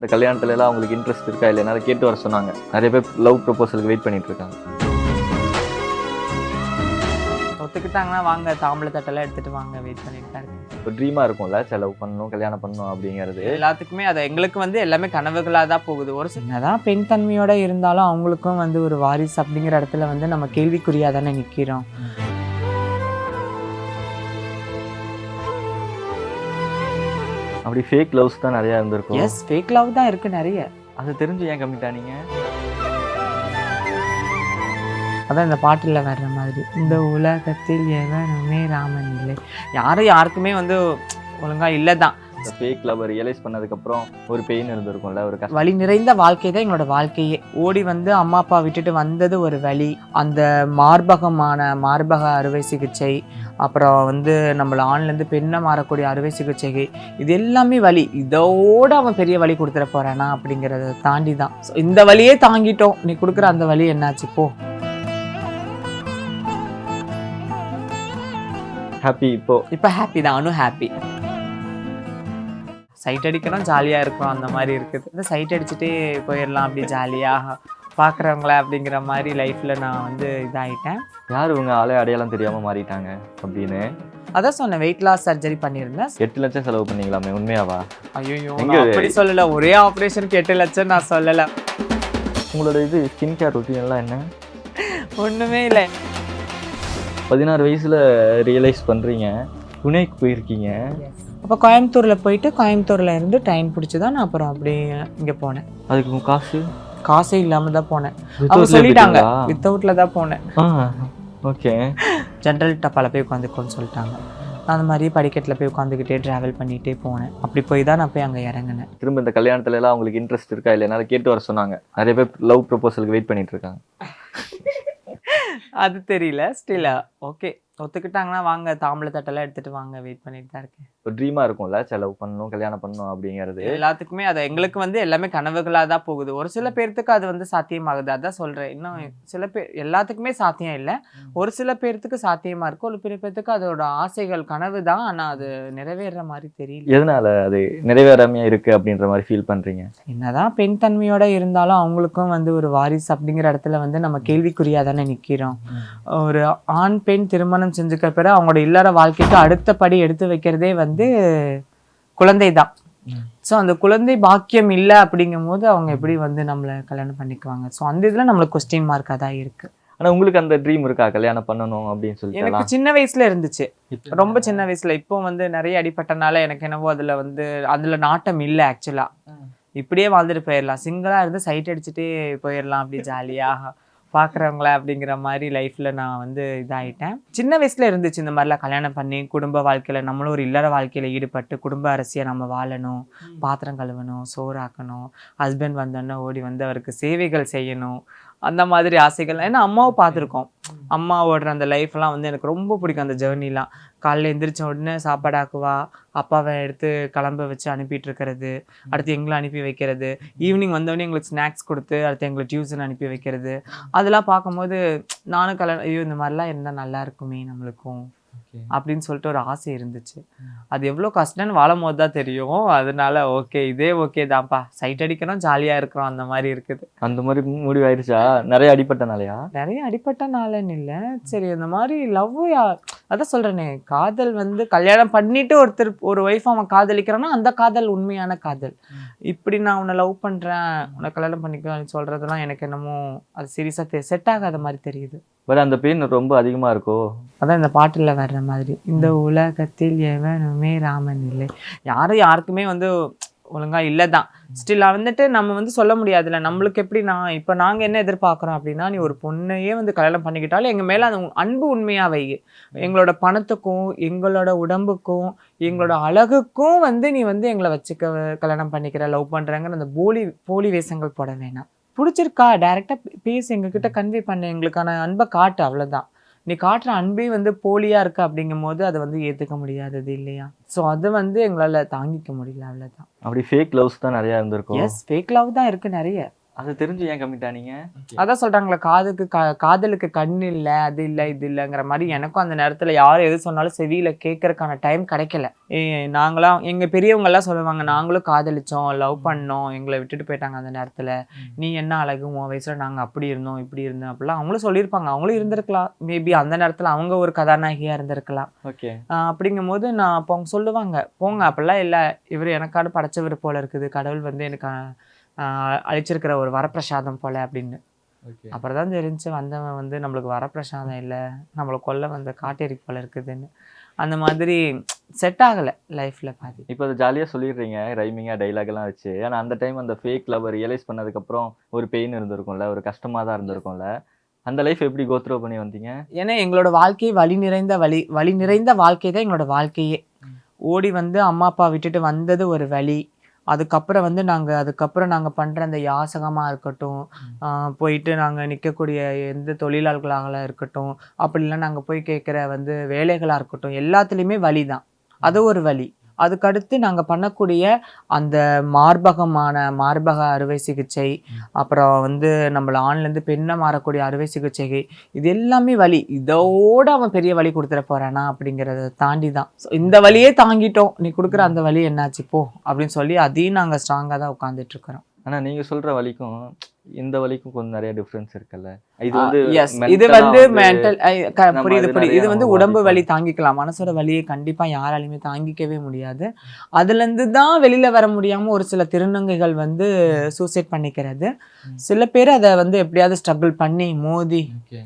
இந்த கல்யாணத்துல எல்லாம் அவங்களுக்கு இன்ட்ரெஸ்ட் இருக்கா இல்லையா கேட்டு வர சொன்னாங்க. நிறைய பேர் லவ் ப்ரொபோசலுக்கு வெயிட் பண்ணிட்டு இருக்காங்க. ஒத்துக்கிட்டாங்கன்னா வாங்க தாம்பளை தட்டெல்லாம் எடுத்துட்டு வாங்க, வெயிட் பண்ணிட்டு தான் இருக்கேன். ஒரு ட்ரீமா இருக்கும்ல, செலவு பண்ணணும், கல்யாணம் பண்ணணும் அப்படிங்கிறது. எல்லாத்துக்குமே அது எங்களுக்கு வந்து எல்லாமே கனவுகளா தான் போகுது. ஒரு சின்னதான் பெண் தன்மையோட இருந்தாலும் அவங்களுக்கும் வந்து ஒரு வாரிசு அப்படிங்கிற இடத்துல வந்து நம்ம கேள்விக்குறியா தானே நிக்கிறோம். அப்படி ஃபேக் லவ்ஸ் தான் நிறைய இருந்திருக்கும். எஸ், ஃபேக் லவ் தான் இருக்கு நிறைய. அது தெரிஞ்சு ஏன் கம்மிட் ஆனீங்க? அதான் இந்த பாட்டுல வர்ற மாதிரி, இந்த உலகத்தில் எவனுமே ராமன் இல்லை. யாருக்குமே வந்து ஒழுங்கா இல்லதான். இந்த ஃபேக் லவ் ரியலைஸ் பண்ணதுக்கப்புறம் ஒரு பெயின் இருந்திருக்கும்ல, ஒரு கஷ்டம். வலி நிறைந்த வாழ்க்கை தான் எங்களோட வாழ்க்கையே. ஓடி வந்து அம்மா அப்பா விட்டுட்டு வந்தது ஒரு வலி. அந்த மார்பக அறுவை சிகிச்சை, அப்புறம் வந்து நம்மள ஆண்லேருந்து பெண்ணை மாறக்கூடிய அறுவை சிகிச்சை, இது எல்லாமே வலி. இதோட அவன் பெரிய வலி கொடுத்துட போறானா அப்படிங்கிறத தாண்டி தான். இந்த வலியே தாங்கிட்டோம், நீ கொடுக்குற அந்த வலி என்னாச்சு போ. ஹாப்பி இப்போ ஹாப்பி தான், அனு ஹாப்பி. சைட் அடிக்கணும், ஜாலியாக இருக்கும், அந்த மாதிரி இருக்குது. இந்த சைட் அடிச்சுட்டே போயிடலாம் அப்படி ஜாலியாக பார்க்குறவங்கள அப்படிங்கிற மாதிரி லைஃப்பில் நான் வந்து இதாகிட்டேன். யார் இவங்க ஆளே அடையாளம் தெரியாமல் மாறிட்டாங்க அப்படின்னு அதான் சொன்னேன், வெயிட் லாஸ் சர்ஜரி பண்ணியிருந்தேன். 8 லட்சம் செலவு பண்ணீங்களாமே, உண்மையாவா? ஐயோ, அப்படி சொல்லலை. ஒரே ஆப்ரேஷனுக்கு 8 லட்சம் நான் சொல்லலை. உங்களோட ஸ்கின் கேர் ரொட்டீன் எல்லாம் என்ன? ஒன்றுமே இல்லை. 16 வயசுல ரியலைஸ் பண்ணுறீங்க, புனேக்கு போயிருக்கீங்க. அப்போ கோயம்புத்தூரில் போயிட்டு கோயம்புத்தூரில் இருந்து ட்ரெயின் பிடிச்சி தான் நான் அப்புறம் அப்படியே இங்கே போனேன். அதுக்கு காசே இல்லாமல் தான் போனேன். அவங்க சொல்லிட்டாங்க வித்தவுட்ல தான் போனேன். ஓகே. ஜென்ரல் டப்பாவில் போய் உட்காந்துக்கோன்னு சொல்லிட்டாங்க. நான் அந்த மாதிரி படிக்கட்டில் போய் உட்காந்துக்கிட்டே ட்ராவல் பண்ணிகிட்டே போனேன். அப்படி போய் தான் நான் போய் அங்கே இறங்கினேன். திரும்ப இந்த கல்யாணத்துல எல்லாம் அவங்களுக்கு இன்ட்ரெஸ்ட் இருக்கா இல்லையா கேட்டு வர சொன்னாங்க. நிறைய பேர் லவ் ப்ரொபோசலுக்கு வெயிட் பண்ணிட்டு இருக்காங்க. அது தெரியல. ஸ்டில் ஓகே, ஒத்துக்கிட்டாங்கன்னா வாங்க தாம்பளை தட்டெல்லாம் எடுத்துட்டு வாங்க, வெயிட் பண்ணிட்டு தான் இருக்கேன். ஒரு ட்ரீமா இருக்கும்ல, செலவு பண்ணணும், கல்யாணம் பண்ணணும் அப்படிங்கிறது. எல்லாத்துக்குமே அது எங்களுக்கு வந்து எல்லாமே கனவுகளா தான் போகுது. ஒரு சில பேர்த்துக்கு அது வந்து சாத்தியமாகுது. அதான் சொல்றேன். இன்னும் சில பேர், எல்லாத்துக்குமே சாத்தியம் இல்லை. ஒரு சில பேர்த்துக்கு சாத்தியமா இருக்கு, ஒரு சில பேர்த்துக்கு அதோட ஆசைகள் கனவு தான், ஆனா அது நிறைவேற மாதிரி தெரியல. எதனால அது நிறைவேறாமையா இருக்கு அப்படின்ற மாதிரி ஃபீல் பண்றீங்க? என்னதான் பெண் தன்மையோட இருந்தாலும் அவங்களுக்கும் வந்து ஒரு வாரிசு அப்படிங்கிற இடத்துல வந்து நம்ம கேள்விக்குறியா தானே நிக்கிறோம். ஒரு ஆண் பெண் திருமணம் செஞ்சுக்க பிறகு அவங்களோட இல்லற வாழ்க்கைக்கு அடுத்த படி எடுத்து வைக்கிறதே வந்து குழந்தை தான். ஸோ அந்த குழந்தை பாக்கியம் இல்லை அப்படிங்கும் போது அவங்க எப்படி வந்து நம்மளை கல்யாணம் பண்ணிக்குவாங்க? ஸோ அந்த இதுல நம்மளுக்கு கொஸ்டின் மார்க்காக தான் இருக்கு. ஆனா உங்களுக்கு அந்த ட்ரீம் இருக்கா, கல்யாணம் பண்ணணும் அப்படின்னு சொல்லி? எனக்கு சின்ன வயசுல இருந்துச்சு, ரொம்ப சின்ன வயசுல. இப்போ வந்து நிறைய அடிப்பட்டனால எனக்கு என்னவோ அதுல நாட்டம் இல்லை. ஆக்சுவலா இப்படியே வாழ்ந்துட்டு போயிடலாம், சிங்கிளா இருந்து சைட் அடிச்சுட்டே போயிடலாம் அப்படி ஜாலியாக பார்க்குறவங்கள அப்படிங்கிற மாதிரி லைஃப்பில் நான் வந்து இதாகிட்டேன். சின்ன வயசில் இருந்துச்சு இந்த மாதிரிலாம் கல்யாணம் பண்ணி குடும்ப வாழ்க்கையில் நம்மளும் ஒரு இல்லற வாழ்க்கையில் ஈடுபட்டு குடும்ப அரசியாக நம்ம வாழணும், பாத்திரம் கழுவணும், சோறாக்கணும், ஹஸ்பண்ட் வந்தோன்னே ஓடி வந்து அவருக்கு சேவைகள் செய்யணும், அந்த மாதிரி ஆசைகள். ஏன்னா அம்மாவை பார்த்துருக்கோம், அம்மா ஓடுற அந்த லைஃப்லாம் வந்து எனக்கு ரொம்ப பிடிக்கும். அந்த ஜேர்னிலாம் காலையில் எந்திரிச்ச உடனே சாப்பாடாக்குவா, அப்பாவை எடுத்து கிளம்ப வச்சு அனுப்பிட்டு இருக்கிறது, அடுத்து எங்களை அனுப்பி வைக்கிறது, ஈவினிங் வந்தோடனே எங்களுக்கு ஸ்நாக்ஸ் கொடுத்து அடுத்து எங்களை டியூஷன் அனுப்பி வைக்கிறது. அதெல்லாம் பார்க்கும்போது நானும் ஐயோ இந்த மாதிரிலாம் இருந்தால் நல்லா இருக்குமே நம்மளுக்கும் அப்படின்னு சொல்லிட்டு ஒரு ஆசை இருந்துச்சு. அது எவ்வளோ கஷ்டம்னு வாழும் போது தான் தெரியும். அதனால ஓகே, இதே ஓகே தான்ப்பா, சைட் அடிக்கணும், ஜாலியா இருக்கிறோம், அந்த மாதிரி இருக்குது. அந்த மாதிரி முடிவாயிருச்சா? நிறைய அடிப்பட்டனாலயா? நிறைய அடிப்பட்டனாலன்னு இல்லை, சரி இந்த மாதிரி லவ், அதான் சொல்றேனே, காதல் வந்து கல்யாணம் பண்ணிட்டு ஒரு ஒய்ஃப் அவன் காதலிக்கிறான்னா அந்த காதல் உண்மையான காதல். இப்படி நான் உன்னை லவ் பண்றேன், உன்னை கல்யாணம் பண்ணிக்கலாம் சொல்றதெல்லாம் எனக்கு என்னமோ அது சீரியஸா செட் ஆகாத மாதிரி தெரியுது. பட் அந்த பெயின் ரொம்ப அதிகமா இருக்கோ? அதான் இந்த பாட்டுல வர்ற மாதிரி, இந்த உலகத்தில் எவனுமே ராமன் இல்லை. யாருக்குமே வந்து ஒழுங்கா இல்லதான். ஸ்டில் வந்துட்டு நம்ம வந்து சொல்ல முடியாதுல்ல. நம்மளுக்கு எப்படி, இப்போ நாங்கள் என்ன எதிர்பார்க்குறோம் அப்படின்னா, நீ ஒரு பொண்ணையே வந்து கல்யாணம் பண்ணிக்கிட்டாலும் எங்கள் மேலே அந்த அன்பு உண்மையாக வை. எங்களோட பணத்துக்கும் எங்களோட உடம்புக்கும் எங்களோட அழகுக்கும் வந்து நீ வந்து எங்களை வச்சுக்க கல்யாணம் பண்ணிக்கிற, லவ் பண்ணுறங்கிற அந்த போலி வேஷங்கள் போட வேணாம். பிடிச்சிருக்கா டைரெக்டாக பேசி எங்ககிட்ட கன்வே பண்ண, எங்களுக்கான அன்பை காட்டு, அவ்வளோதான். நீ காட்டுற அன்பே வந்து போலியா இருக்கு அப்படிங்கும் போது அதை வந்து ஏற்றுக்க முடியாதது இல்லையா? ஸோ அது வந்து எங்களால் தாங்கிக்க முடியல, அவ்வளோதான். அப்படி ஃபேக் லவ்ஸ் தான் நிறையா இருந்திருக்கும். எஸ், ஃபேக் லவ் தான் இருக்கு நிறைய. அது தெரிஞ்சு ஏன் கமிட் ஆனீங்க? அதான் சொல்றாங்களே, காதலுக்கு கண் இல்ல, அது இல்ல, இது இல்லங்கிற மாதிரி. எனக்கும் அந்த நேரத்துல யார் எது சொன்னாலும் செவியில கேட்கறதுக்கான டைம் கிடைக்கல. நாங்களாம் எங்க பெரியவங்க எல்லாம் சொல்லுவாங்க, நாங்களும் காதலிச்சோம், லவ் பண்ணோம், எங்களை விட்டுட்டு போயிட்டாங்க அந்த நேரத்துல. நீ என்ன அழகு, உன் வயசுல நாங்க அப்படி இருந்தோம், இப்படி இருந்தோம் அப்படிலாம் அவங்களும் சொல்லியிருப்பாங்க. அவங்களும் இருந்திருக்கலாம், மேபி அந்த நேரத்துல அவங்க ஒரு கதாநாயகியா இருந்திருக்கலாம். ஓகே. அப்படிங்கும் போது நான் அப்போ அவங்க சொல்லுவாங்க, போங்க அப்படிலாம் இல்லை, இவர் எனக்காடு படைச்சவர் போல இருக்குது, கடவுள் வந்து எனக்கு அழிச்சிருக்கிற ஒரு வரப்பிரசாதம் போல அப்படின்னு. அப்புறம் தான் தெரிஞ்சு வந்தவன் வந்து நம்மளுக்கு வரப்பிரசாதம் இல்லை, நம்மளை கொல்ல வந்த காட்டேரி போல இருக்குதுன்னு. அந்த மாதிரி செட் ஆகலை லைஃப்ல பாதி. இப்போ அதை ஜாலியாக சொல்லிடுறீங்க, ரைமிங்காக டைலாக் எல்லாம் வச்சு. ஆனால் அந்த டைம் அந்த ஃபேக் லவ் ரியலைஸ் பண்ணதுக்கப்புறம் ஒரு பெயின் இருந்திருக்கும்ல, ஒரு கஷ்டமாக தான் இருந்திருக்கும்ல. அந்த லைஃப் எப்படி கோத்ரோ பண்ணி வந்தீங்க? ஏன்னா எங்களோட வாழ்க்கையை வழி நிறைந்த வாழ்க்கை தான் எங்களோட வாழ்க்கையே. ஓடி வந்து அம்மா அப்பா விட்டுட்டு வந்தது ஒரு வழி. அதுக்கப்புறம் வந்து நாங்கள் பண்ணுற அந்த யாசகமாக இருக்கட்டும், போயிட்டு நாங்கள் நிற்கக்கூடிய எந்த தொழிலாளர்களாக இருக்கட்டும், அப்படிலாம் நாங்கள் போய் கேட்குற வந்து வேலைகளாக இருக்கட்டும், எல்லாத்துலேயுமே வலி தான். அது ஒரு வலி. அதுக்கடுத்து நாங்கள் பண்ணக்கூடிய அந்த மார்பக அறுவை சிகிச்சை, அப்புறம் வந்து நம்மளை ஆண்லேருந்து பெண்ணை மாறக்கூடிய அறுவை சிகிச்சை, இது எல்லாமே வலி. இதோட அவன் பெரிய வலி கொடுத்துட போறானா அப்படிங்கிறத தாண்டி தான். இந்த வலியே தாங்கிட்டோம், நீ கொடுக்குற அந்த வலி என்னாச்சு போ அப்படின்னு சொல்லி அதையும் நாங்கள் ஸ்ட்ராங்காக தான் உட்காந்துட்டு இருக்கிறோம். ஆனால் நீங்கள் சொல்கிற வலிக்கும் இந்த வலிக்கும் கொஞ்சம் நிறைய டிஃப்ரென்ஸ் இருக்குல்ல. இது வந்து மென்டல், புரியுது. இது வந்து உடம்பு வலி தாங்கிக்கலாம், மனசோட வலியை கண்டிப்பா யாராலையுமே தாங்கிக்கவே முடியாது. அதுல இருந்து தான் வெளியில வர முடியாம ஒரு சில திருநங்கைகள் வந்து சூசைட் பண்ணிக்கிறது. சில பேர் அதை வந்து எப்படியாவது ஸ்ட்ரகிள் பண்ணி மோதி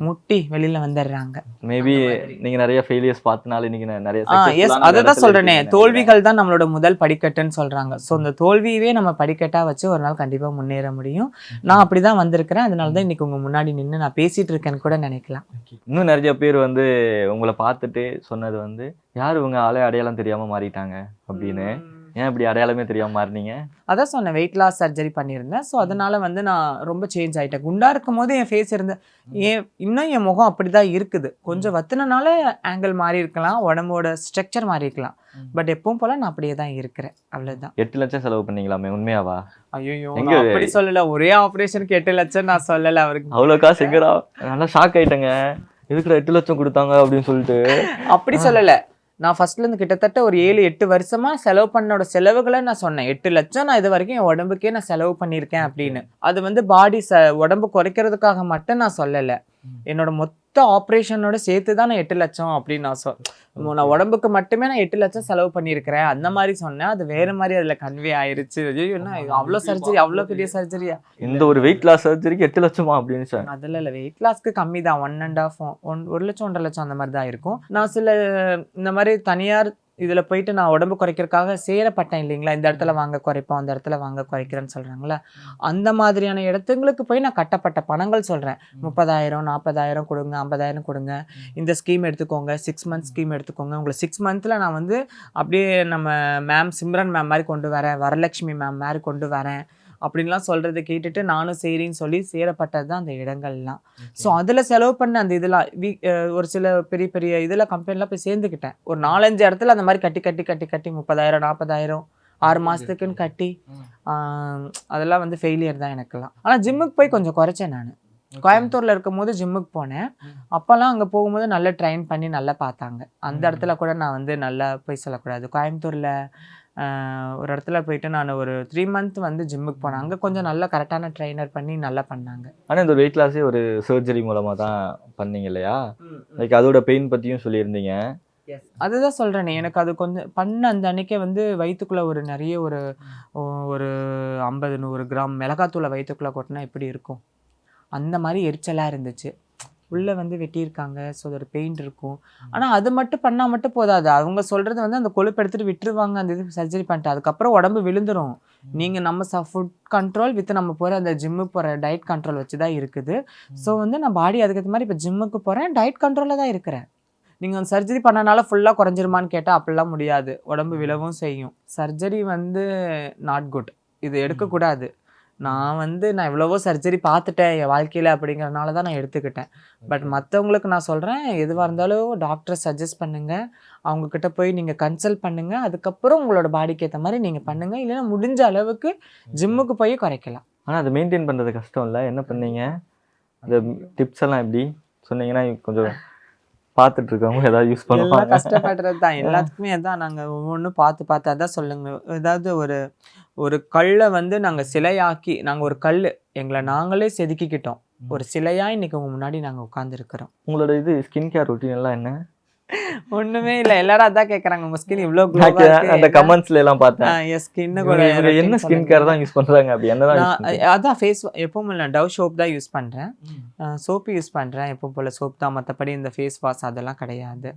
முட்டி வெளியில வந்துடுறாங்க. மேபி நீங்க நிறைய ஃபெயிலியர்ஸ் பார்த்தனால நீங்க நிறைய அதான் சொல்றேனே, தோல்விகள் தான் நம்மளோட முதல் படிக்கட்டுன்னு சொல்றாங்க. ஸோ அந்த தோல்வியவே நம்ம படிக்கட்டா வச்சு ஒரு நாள் கண்டிப்பா முன்னேற முடியும். நான் அப்படிதான் வந்திருக்கிறேன். அதனாலதான் இன்னைக்கு உங்க முன்னாடி நின்று நான் பேசிட்டு இருக்கேன்னு கூட நினைக்கலாம். இன்னும் நிறைய பேர் வந்து உங்களை பார்த்துட்டு சொன்னது வந்து, யாரு இவங்க ஆளே அடையாளம் தெரியாம மாறிட்டாங்க அப்படின்னு. ஏன் இப்படி அடையாளமே தெரியாம மாறினீங்க? அதான் சொன்னேன், வெயிட் லாஸ் சர்ஜரி பண்ணியிருந்தேன். ஸோ அதனால வந்து நான் ரொம்ப சேஞ்ச் ஆகிட்டேன். குண்டா இருக்கும் போது என் ஃபேஸ் இன்னும் என் முகம் அப்படிதான் இருக்குது. கொஞ்சம் வத்தினால ஆங்கிள் மாறி இருக்கலாம், உடம்போட ஸ்ட்ரக்சர் மாறி இருக்கலாம். பட் எப்பவும் போல நான் அப்படியே தான் இருக்கிறேன், அவ்வளவுதான். 8 லட்சம் செலவு பண்ணீங்களாமே, உண்மையாவா? ஐயோ, அப்படி சொல்லல. ஒரே ஆபரேஷனுக்கு 8 லட்சம் நான் சொல்லல. அவருக்கு அவ்வளோ காசு எங்கடா? நல்லா ஷாக் ஆயிட்டேங்க, இதுக்குள்ள 8 லட்சம் கொடுத்தாங்க அப்படின்னு சொல்லிட்டு. அப்படி சொல்லல. நான் ஃபர்ஸ்ட்ல இருந்து கிட்டத்தட்ட ஒரு 7-8 வருஷமா செலவு பண்ணோட செலவுகளை நான் சொன்னேன். 8 லட்சம் நான் இது வரைக்கும் என் உடம்புக்கே நான் செலவு பண்ணியிருக்கேன் அப்படின்னு. அது வந்து உடம்பு குறைக்கிறதுக்காக மட்டும் நான் சொல்லலை. என்னோட மொத்த ஆப்ரேஷனோட சேர்த்து தான் நான் 8 லட்சம் அப்படின்னு நான் உடம்புக்கு மட்டுமே நான் 8 லட்சம் செலவு பண்ணியிருக்கிறேன் அந்த மாதிரி சொன்னேன். அது வேற மாதிரி அதுல கன்வே ஆயிருச்சு. அவ்வளோ சர்ஜரி, அவ்வளோ பெரிய சர்ஜரியா? இந்த ஒரு வெயிட் லாஸ் சர்ஜரிக்கு 8 லட்சமா அப்படின்னு சார்? அதில் இல்லை, வெயிட் லாஸ்க்கு கம்மி தான். 1.5 லட்சம் 1.5 லட்சம் அந்த மாதிரி தான் இருக்கும். நான் சில இந்த மாதிரி தனியார் இதுல போயிட்டு நான் உடம்பு குறைக்கிறதுக்காக சேரப்பட்டேன் இல்லைங்களா, இந்த இடத்துல வாங்க குறைப்போம், அந்த இடத்துல வாங்க குறைக்கிறேன்னு சொல்றாங்களா, அந்த மாதிரியான இடத்துங்களுக்கு போய் நான் கட்டப்பட்ட பணங்கள் சொல்றேன். 30,000 40,000 கொடுங்க, 50,000 கொடுங்க, இந்த ஸ்கீம் எடுத்துக்கோங்க, 6 மந்த் ஸ்கீம் எடுத்துக்கோங்க, உங்களை 6 மந்த்ல நான் வந்து அப்படியே நம்ம சிம்ரன் மேம் மாதிரி கொண்டு வரேன், வரலட்சுமி மேம் மாதிரி கொண்டு வரேன் அப்படின்லாம் சொல்றதை கேட்டுட்டு நானும் சரின்னு சொல்லி சேரப்பட்டது தான் அந்த இடங்கள்லாம். ஸோ அதில் செலவு பண்ண அந்த இதெல்லாம் ஒரு சில பெரிய பெரிய இதில் கம்பெனிலாம் போய் சேர்ந்துக்கிட்டேன். ஒரு 4-5 இடத்துல அந்த மாதிரி கட்டி 30,000 40,000 6 மாதத்துக்குன்னு கட்டி அதெல்லாம் வந்து ஃபெயிலியர் தான் எனக்குலாம். ஆனால் ஜிம்முக்கு போய் கொஞ்சம் குறைச்சேன். நான் கோயம்புத்தூர்ல இருக்கும் போது ஜிம்முக்கு போனேன். அப்போல்லாம் அங்கே போகும்போது நல்லா ட்ரைன் பண்ணி நல்லா பார்த்தாங்க. அந்த இடத்துல கூட நான் வந்து நல்லா போய் சொல்லக்கூடாது. கோயம்புத்தூர்ல ஒரு இடத்துல போயிட்டு நான் ஒரு 3 மந்த் வந்து ஜிம்முக்கு போனேன். அங்கே கொஞ்சம் நல்லா கரெக்டான ட்ரைனர் பண்ணி நல்லா பண்ணாங்க. ஆனால் இந்த வெயிட் லாஸே ஒரு சர்ஜரி மூலமாக தான் பண்ணீங்க இல்லையா? லைக் அதோட பெயின் பற்றியும் சொல்லியிருந்தீங்க. அதுதான் சொல்கிறேனே, எனக்கு அது கொஞ்சம் பண்ண அந்த அன்னைக்கே வந்து வயிற்றுக்குள்ளே ஒரு நிறைய ஒரு 50-100 கிராம் மிளகாத்தூளை வயிற்றுக்குள்ளே கொட்டினா எப்படி இருக்கும் அந்த மாதிரி எரிச்சலாக இருந்துச்சு. உள்ளே வந்து வெட்டியிருக்காங்க. ஸோ அதோட பெயின் இருக்கும். ஆனால் அது மட்டும் பண்ணால் மட்டும் போதாது. அவங்க சொல்கிறது வந்து அந்த கொழுப்பு எடுத்துகிட்டு விட்டுருவாங்க, அந்த இது சர்ஜரி பண்ணிட்டு அதுக்கப்புறம் உடம்பு விழுந்துடும். நீங்கள் நம்ம ஃபுட் கண்ட்ரோல் வித் நம்ம போகிற அந்த ஜிம்முக்கு போகிற டயட் கண்ட்ரோல் வச்சு தான் இருக்குது. ஸோ வந்து நான் பாடி அதுக்கேற்ற மாதிரி இப்போ ஜிம்முக்கு போகிறேன், டயட் கண்ட்ரோலில் தான் இருக்கிறேன். நீங்கள் வந்து சர்ஜரி பண்ணனால ஃபுல்லாக குறைஞ்சிருமான்னு கேட்டால் அப்படிலாம் முடியாது, உடம்பு விழவும் செய்யும். சர்ஜரி வந்து நாட் குட், இது எடுக்கக்கூடாது. நான் எவ்வளவோ சர்ஜரி பார்த்துட்டேன் என் வாழ்க்கையில், அப்படிங்கிறனால தான் நான் எடுத்துக்கிட்டேன். பட் மற்றவங்களுக்கு நான் சொல்கிறேன், எதுவாக இருந்தாலும் டாக்டரை சஜஸ்ட் பண்ணுங்கள், அவங்கக்கிட்ட போய் நீங்கள் கன்சல்ட் பண்ணுங்கள், அதுக்கப்புறம் உங்களோட பாடிக்கு ஏற்ற மாதிரி நீங்கள் பண்ணுங்கள். இல்லைன்னா முடிஞ்ச அளவுக்கு ஜிம்முக்கு போய் குறைக்கலாம். ஆனா அதை மெயின்டைன் பண்றது கஷ்டம் இல்ல, என்ன பண்ணீங்க? இந்த டிப்ஸ் எல்லாம் எப்படி சொன்னீங்கன்னா கொஞ்சம் பார்த்துட்டு இருக்கவங்க ஏதாவது யூஸ் எல்லாம் பண்ணுவாங்க. கஷ்டப்படுறது தான் எல்லாத்துக்குமே. அதான் நாங்கள் ஒவ்வொன்றும் பார்த்து பார்த்து அதான் சொல்லுங்க. ஏதாவது ஒரு ஒரு கல்லை வந்து நாங்கள் சிலையாக்கி, நாங்கள் ஒரு கல் எங்களை நாங்களே செதுக்கிக்கிட்டோம். ஒரு சிலையா இன்னைக்கு உங்க முன்னாடி நாங்கள் உட்காந்துருக்கிறோம். உங்களோட இது ஸ்கின் கேர் ரொட்டீன் எல்லாம் என்ன? ஒண்ணுமே இல்லை, எல்லாரும் அதான் கேட்குறாங்க, உங்க ஸ்கின் இவ்வளோ அந்த கமெண்ட்ஸ்ல எல்லாம் பார்த்தேன். என் ஸ்கின்னு இவங்க என்ன ஸ்கின் கேர் தான் யூஸ் பண்றாங்க, அப்படி என்னதான் use பண்றீங்க? அதான் ஃபேஸ் எப்பவும் இல்லை, டவ் சோப் தான் யூஸ் பண்ணுறேன். சோப்பு யூஸ் பண்ணுறேன் எப்பவும் போல், சோப் தான். மற்றபடி இந்த ஃபேஸ் வாஷ் அதெல்லாம் கிடையாது.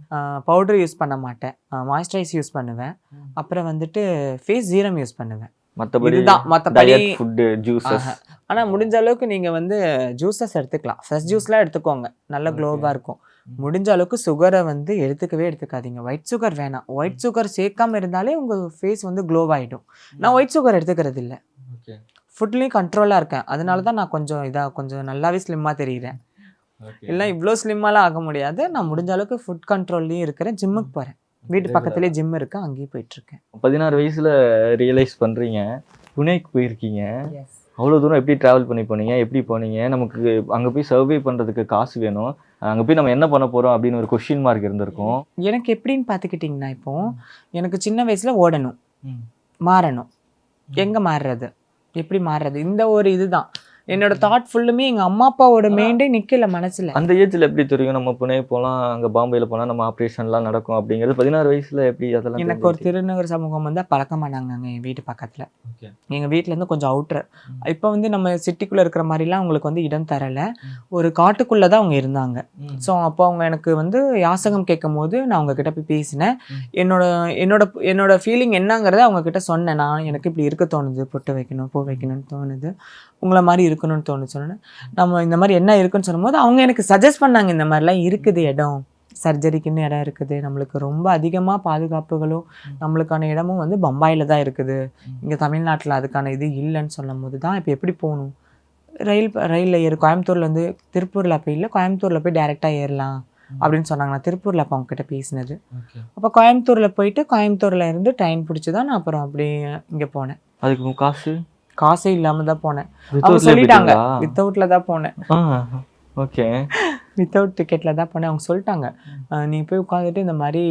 பவுடர் யூஸ் பண்ண மாட்டேன். மாய்ஸ்சரைஸ் யூஸ் பண்ணுவேன். அப்புறம் வந்துட்டு ஃபேஸ் சீரம் யூஸ் பண்ணுவேன். மத்தபடி இதுதான். மற்றபடி டயட் ஃபுட் ஜூஸஸ். ஆனால் முடிஞ்ச அளவுக்கு நீங்கள் வந்து ஜூஸஸ் எடுத்துக்கலாம். ஃப்ரெஷ் ஜூஸ்லாம் எடுத்துக்கோங்க, நல்ல க்ளோவாக இருக்கும். முடிஞ்ச அளவுக்கு சுகரை வந்து எடுத்துக்காதீங்க. ஒயிட் சுகர் வேணாம். ஒயிட் சுகர் சேர்க்காம இருந்தாலே உங்கள் ஃபேஸ் வந்து க்ளோவ் ஆகிடும். நான் ஒயிட் சுகர் எடுத்துக்கிறது இல்லை. ஃபுட்லேயும் கண்ட்ரோலாக இருக்கேன். அதனால தான் நான் கொஞ்சம் நல்லாவே ஸ்லிம்மாக தெரியுறேன். இல்லை இவ்வளோ ஸ்லிம்மாலாம் ஆக முடியாது. நான் முடிஞ்ச அளவுக்கு ஃபுட் கண்ட்ரோல்லையும் இருக்கிறேன். ஜிம்முக்கு போகிறேன். வீட்டு பக்கத்துலேயே ஜிம் இருக்கு, அங்கேயும் போயிட்டுருக்கேன். 16 வயசுல ரியலைஸ் பண்றீங்க, புனேக்கு போயிருக்கீங்க. அவ்வளோ தூரம் எப்படி ட்ராவல் பண்ணி போனீங்க, எப்படி போனீங்க? நமக்கு அங்கே போய் சர்வே பண்ணுறதுக்கு காசு வேணும், அங்கே போய் நம்ம என்ன பண்ண போகிறோம் அப்படின்னு ஒரு கொஸ்டின் மார்க் இருந்திருக்கும். எனக்கு எப்படின்னு பார்த்துக்கிட்டிங்கன்னா, இப்போ எனக்கு சின்ன வயசில் ஓடணும், மாறணும். எங்கே மாறுறது, எப்படி மாறுறது, இந்த ஒரு இதுதான் என்னோட தாட் ஃபுல்லுமே. எங்கள் அம்மா அப்பாவோட மெயின்டே நிற்கல மனசில். அந்த ஏஜில் எப்படி தெரியும் நம்ம புனே போகலாம், அங்கே பாம்பேயில் போனால் நம்ம ஆப்ரேஷன்லாம் நடக்கும் அப்படிங்கிறது 16 வயசில் எப்படி அதெல்லாம்? எனக்கு ஒரு திருநகர் சமூகம் வந்து பழக்கமானாங்க எங்கள் வீட்டு பக்கத்தில். எங்கள் வீட்டிலேருந்து கொஞ்சம் அவுட்ரு. இப்போ வந்து நம்ம சிட்டிக்குள்ளே இருக்கிற மாதிரிலாம் அவங்களுக்கு வந்து இடம் தரலை. ஒரு காட்டுக்குள்ளே தான் அவங்க இருந்தாங்க. ஸோ அப்போ அவங்க எனக்கு வந்து யாசகம் கேட்கும் போது நான் அவங்கக்கிட்ட போய் பேசினேன். என்னோட ஃபீலிங் என்னங்கிறத அவங்கக்கிட்ட சொன்னேன். நான் எனக்கு இப்படி இருக்க தோணுது, பொட்டு வைக்கணும், பூ வைக்கணும்னு தோணுது, உங்களை மாதிரி இருக்கணும்னு தோணுச்சு. சொன்னேன் நம்ம இந்த மாதிரி என்ன இருக்குன்னு சொல்லும்போது அவங்க எனக்கு சஜஸ்ட் பண்ணாங்க, இந்த மாதிரிலாம் இருக்குது இடம், சர்ஜரிக்குன்னு இடம் இருக்குது, நம்மளுக்கு ரொம்ப அதிகமாக பாதுகாப்புகளும் நம்மளுக்கான இடமும் வந்து பம்பாயில் தான் இருக்குது, இங்கே தமிழ்நாட்டில் அதுக்கான இது இல்லைன்னு சொல்லும் போது தான் இப்போ எப்படி போகணும், ரயிலில் ஏறி கோயம்புத்தூர்லேருந்து திருப்பூரில் போய் இல்லை, கோயம்புத்தூரில் போய் டைரெக்டாக ஏறலாம் அப்படின்னு சொன்னாங்க. நான் திருப்பூரில் அப்போ அவங்ககிட்ட பேசினது. அப்போ கோயம்புத்தூரில் போயிட்டு கோயம்புத்தூரில் இருந்து ட்ரெயின் பிடிச்சி தான் நான் அப்புறம் அப்படி இங்கே போனேன். அதுக்கு காசே இல்லாமல் தான் போனேன். அவங்க சொல்லிட்டாங்க வித்தவுட்டில் தான் போனேன். ஓகே, வித்தவுட் டிக்கெட்டில் தான் போனேன். அவங்க சொல்லிட்டாங்க, நீ போய் உட்காந்துட்டு இந்த மாதிரி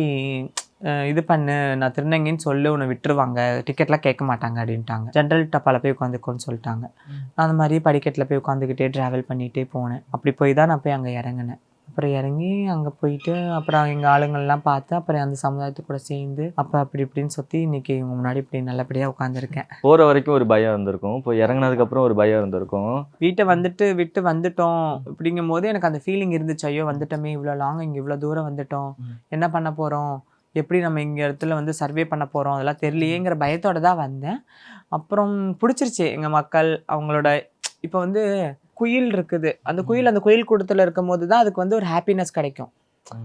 இது பண்ணு, நான் திருநங்கைன்னு சொல்லி உன்னை விட்டுருவாங்க, டிக்கெட்லாம் கேட்க மாட்டாங்க அப்படின்ட்டாங்க. ஜென்ரல் டப்பாவில் போய் உட்காந்துக்கோன்னு சொல்லிட்டாங்க. நான் அந்த மாதிரி படிக்கட்டில் போய் உட்காந்துக்கிட்டே ட்ராவல் பண்ணிகிட்டே போனேன். அப்படி போய் தான் நான் போய் அங்கே இறங்கினேன். அப்புறம் இறங்கி அங்கே போயிட்டு அப்புறம் எங்கள் ஆளுங்கள்லாம் பார்த்து அப்புறம் அந்த சமுதாயத்து கூட சேர்ந்து அப்போ அப்படி இப்படின்னு சுற்றி இன்னைக்கு இவங்க முன்னாடி இப்படி நல்லபடியாக உட்காந்துருக்கேன். போகிற வரைக்கும் ஒரு பயம் இருந்திருக்கும், இப்போ இறங்கினதுக்கப்புறம் ஒரு பயம் இருந்திருக்கும். வீட்டை விட்டு வந்துட்டோம் அப்படிங்கும் போது எனக்கு அந்த ஃபீலிங் இருந்துச்சு, ஐயோ வந்துட்டோமே, இவ்வளோ லாங் இங்கே இவ்வளோ தூரம் வந்துட்டோம், என்ன பண்ண போகிறோம், எப்படி நம்ம இங்கே இடத்துல வந்து சர்வே பண்ண போகிறோம், அதெல்லாம் தெரியலையேங்கிற பயத்தோடு தான் வந்தேன். அப்புறம் பிடிச்சிருச்சு எங்கள் மக்கள், அவங்களோட இப்போ வந்து குயில் இருக்குது, அந்த குயில் கூட்டத்தில் இருக்கும் போது தான் அதுக்கு வந்து ஒரு ஹாப்பினஸ் கிடைக்கும்.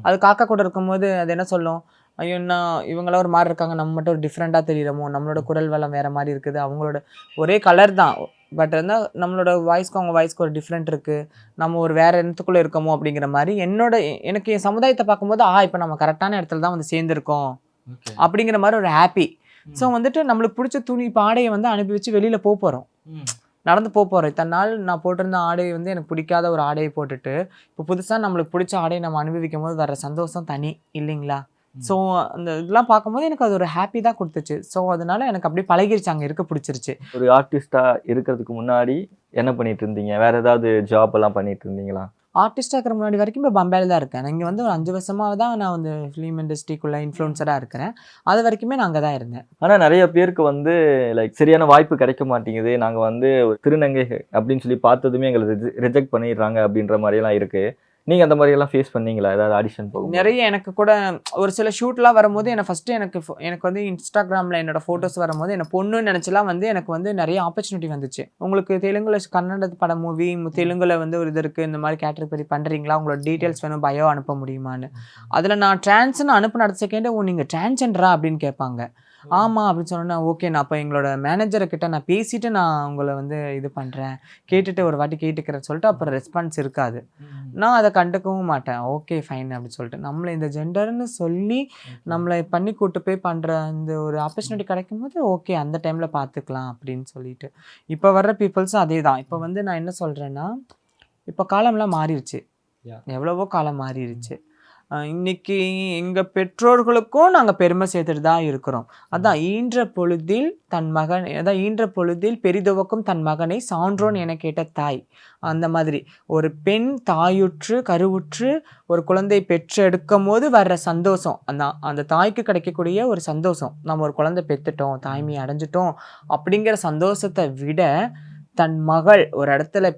அது காக்கா கூட இருக்கும்போது அது என்ன சொல்லும், ஐயோ என்ன இவங்களாம் ஒரு மாதிரி இருக்காங்க, நம்ம மட்டும் ஒரு டிஃப்ரெண்ட்டாக தெரியுறோமோ, நம்மளோட குரல் வளம் வேறு மாதிரி இருக்குது, அவங்களோட ஒரே கலர் தான் பட் இருந்தால் நம்மளோட வாய்ஸ்க்கு அவங்க வாய்ஸ்க்கு ஒரு டிஃப்ரெண்ட் இருக்குது, நம்ம ஒரு வேறு இடத்துக்குள்ளே இருக்கோமோ அப்படிங்கிற மாதிரி எனக்கு என் சமுதாயத்தை பார்க்கும்போது இப்போ நம்ம கரெக்டான இடத்துல தான் வந்து சேர்ந்துருக்கோம் அப்படிங்கிற மாதிரி ஒரு ஹாப்பி. ஸோ வந்துட்டு நம்மளுக்கு பிடிச்ச துணி பாடையை வந்து அனுப்பி வெளியில் போகிறோம், நடந்து போகிறோம். இத்தனை நாள் நான் போட்டிருந்த ஆடையை வந்து எனக்கு பிடிக்காத ஒரு ஆடையை போட்டுட்டு இப்போ புதுசாக நம்மளுக்கு பிடிச்ச ஆடையை நம்ம அனுபவிக்கும் போது வர சந்தோஷம் தனி இல்லைங்களா? ஸோ அந்த இதெல்லாம் பார்க்கும்போது எனக்கு அது ஒரு ஹாப்பி தான் கொடுத்துச்சு. ஸோ அதனால எனக்கு அப்படியே பழகிருச்சு, அங்கே இருக்க பிடிச்சிருச்சு. ஒரு ஆர்டிஸ்டாக இருக்கிறதுக்கு முன்னாடி என்ன பண்ணிட்டு இருந்தீங்க, வேற ஏதாவது ஜாப் எல்லாம் பண்ணிட்டு இருந்தீங்களா? ஆர்டிஸ்டாக இருக்கிற முன்னாடி வரைக்கும் இப்போ பம்பாயில் தான் இருக்கேன். இங்கே வந்து ஒரு 5 வருஷமாக தான் நான் வந்து ஃபிலிம் இண்டஸ்ட்ரிக்குள்ளே இன்ஃப்ளூன்சராக இருக்கிறேன். அது வரைக்குமே நான் அங்கே தான் இருந்தேன். ஆனால் நிறைய பேருக்கு வந்து லைக் சரியான வாய்ப்பு கிடைக்க மாட்டேங்குது, நாங்கள் வந்து ஒரு திருநங்கை அப்படின்னு சொல்லி பார்த்ததுமே எங்களை ரிஜெக்ட் பண்ணிடுறாங்க அப்படின்ற மாதிரியெல்லாம் இருக்குது. நீங்கள் அந்த மாதிரியெல்லாம் ஃபேஸ் பண்ணீங்களா, ஏதாவது ஆடிஷன் போகும்? நிறைய எனக்கு கூட ஒரு சில ஷூட்லாம் வரும்போது ஃபஸ்ட்டு எனக்கு வந்து இன்ஸ்டாகிராமில் என்னோட ஃபோட்டோஸ் வரும்போது என்னை பொண்ணுன்னு நினச்சலாம் வந்து எனக்கு வந்து நிறைய ஆப்பர்ச்சுனிட்டி வந்துச்சு. உங்களுக்கு தெலுங்குல கன்னட படம் மூவி தெலுங்குல வந்து ஒரு இது இருக்குது, இந்த மாதிரி கேட்டகரி பண்ணுறீங்களா, உங்களோட டீட்டெயில்ஸ் வேணும், பயோ அனுப்ப முடியுமான்னு. அதில் நான் ட்ரான்ஸ்ன்னு அனுப்பின அடுத்த செகண்டே நீங்கள் ட்ரான்ஸ்ஜெண்டரா அப்படின்னு கேட்பாங்க. ஆமாம் அப்படின்னு சொன்னோன்னா ஓகே நான் அப்போ எங்களோட மேனேஜரை கிட்ட நான் பேசிட்டு நான் உங்களை வந்து இது பண்ணுறேன், கேட்டுட்டு ஒரு வாட்டி கேட்டுக்கிறேன்னு சொல்லிட்டு அப்புறம் ரெஸ்பான்ஸ் இருக்காது. நான் அதை கண்டுக்கவும் மாட்டேன். ஓகே ஃபைன் அப்படின்னு சொல்லிட்டு நம்மளை இந்த ஜெண்டர்னு சொல்லி நம்மளை பண்ணி கூட்டு போய் பண்ணுற அந்த ஒரு ஆப்பர்ச்சுனிட்டி கிடைக்கும் போது ஓகே அந்த டைமில் பார்த்துக்கலாம் அப்படின்னு சொல்லிட்டு. இப்போ வர்ற பீப்புள்ஸும் அதே தான். இப்போ வந்து நான் என்ன சொல்கிறேன்னா, இப்போ காலம்லாம் மாறிடுச்சு, எவ்வளவோ காலம் மாறிடுச்சு. இன்னைக்கு எங்கள் பெற்றோர்களுக்கும் நாங்கள் பெருமை சேர்த்துட்டு தான் இருக்கிறோம். அதான் ஈன்ற பொழுதில் தன் மகன், அதான் ஈன்ற பொழுதில் பெரிதுவக்கும் தன் மகனை சான்றோன் என கேட்ட தாய். அந்த மாதிரி ஒரு பெண் தாயுற்று கருவுற்று ஒரு குழந்தை பெற்றெடுக்கும் போது வர்ற சந்தோஷம், அந்த தாய்க்கு கிடைக்கக்கூடிய ஒரு சந்தோஷம், நம்ம ஒரு குழந்தை பெற்றுட்டோம், தாய்மையை அடைஞ்சிட்டோம் அப்படிங்கிற சந்தோஷத்தை விட தன் மகள் ஒரு இடத்துல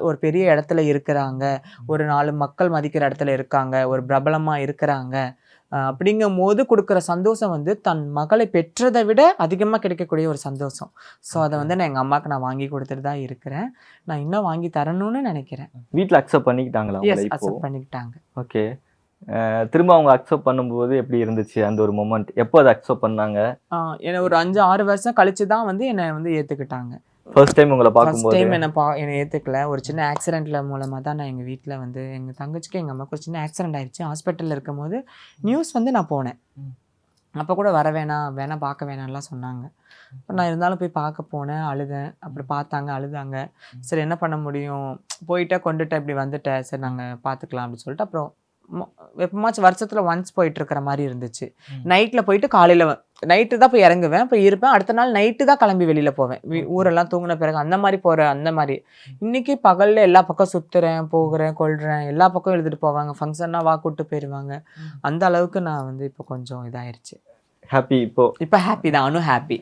ஒரு பெரிய இடத்துல இருக்கிறாங்க, ஒரு 4 மக்கள் மதிக்கிற இடத்துல இருக்காங்க, ஒரு பிரபலமாக இருக்கிறாங்க அப்படிங்கும் போது கொடுக்குற சந்தோஷம் வந்து தன் மகளை பெற்றதை விட அதிகமாக கிடைக்கக்கூடிய ஒரு சந்தோஷம். ஸோ அதை வந்து நான் எங்கள் அம்மாவுக்கு நான் வாங்கி கொடுத்துட்டு தான் இருக்கிறேன். நான் இன்னும் வாங்கி தரணும்னு நினைக்கிறேன். வீட்டில் அக்செப்ட் பண்ணிக்கிட்டாங்களா? எஸ், அக்செப்ட் பண்ணிக்கிட்டாங்க. ஓகே. திரும்ப அவங்க அக்செப்ட் பண்ணும்போது எப்படி இருந்துச்சு அந்த ஒரு மொமெண்ட்? எப்போ அதை அக்செப்ட் பண்ணாங்க? என்னை ஒரு 5-6 வருஷம் கழிச்சு தான் வந்து என்னை வந்து ஏற்றுக்கிட்டாங்க. ஃபர்ஸ்ட் டைம் உங்களை பார்க்கும்போது? ஃபர்ஸ்ட் டைம் என்னை ஏற்றுக்கல. ஒரு சின்ன ஆக்சிடென்ட்ல மூலமாக தான் நான் எங்கள் வீட்டில் வந்து எங்கள் தங்கச்சிக்கு எங்கள் அம்மாவுக்கு ஒரு சின்ன ஆக்சிடென்ட் ஆயிடுச்சு. ஹாஸ்பிட்டலில் இருக்கும் போது நியூஸ் வந்து நான் போனேன். அப்போ கூட வர வேணாம் பார்க்க வேணாம்லாம் சொன்னாங்க. இப்போ நான் இருந்தாலும் போய் பார்க்க போனேன், அழுதேன். அப்புறம் பார்த்தாங்க, அழுதாங்க. சரி என்ன பண்ண முடியும், போயிட்டா கொண்டுட்டேன், இப்படி வந்துட்டேன், சரி நாங்கள் பார்த்துக்கலாம் அப்படின்னு சொல்லிட்டு அப்புறம் எப்பமாச்சும் வருஷத்தில் ஒன்ஸ் போயிட்டு இருக்கிற மாதிரி இருந்துச்சு. நைட்டில் போயிட்டு காலையில் நைட்டு தான் போய் இறங்குவேன், இப்போ இருப்பேன். அடுத்த நாள் நைட்டு தான் கிளம்பி வெளியில் போவேன், ஊரெல்லாம் தூங்கின பிறகு அந்த மாதிரி போகிறேன். அந்த மாதிரி இன்றைக்கி பகலில் எல்லா பக்கம் சுற்றுறேன், போகிறேன், கொள்கிறேன், எல்லா பக்கம் எழுதிட்டு போவாங்க. ஃபங்க்ஷன்னா வா கூப்பிட்டு போயிடுவாங்க. அந்த அளவுக்கு நான் வந்து இப்போ கொஞ்சம் இதாயிருச்சு. ஹாப்பி? இப்போ ஹாப்பி தான், அனு ஹாப்பி.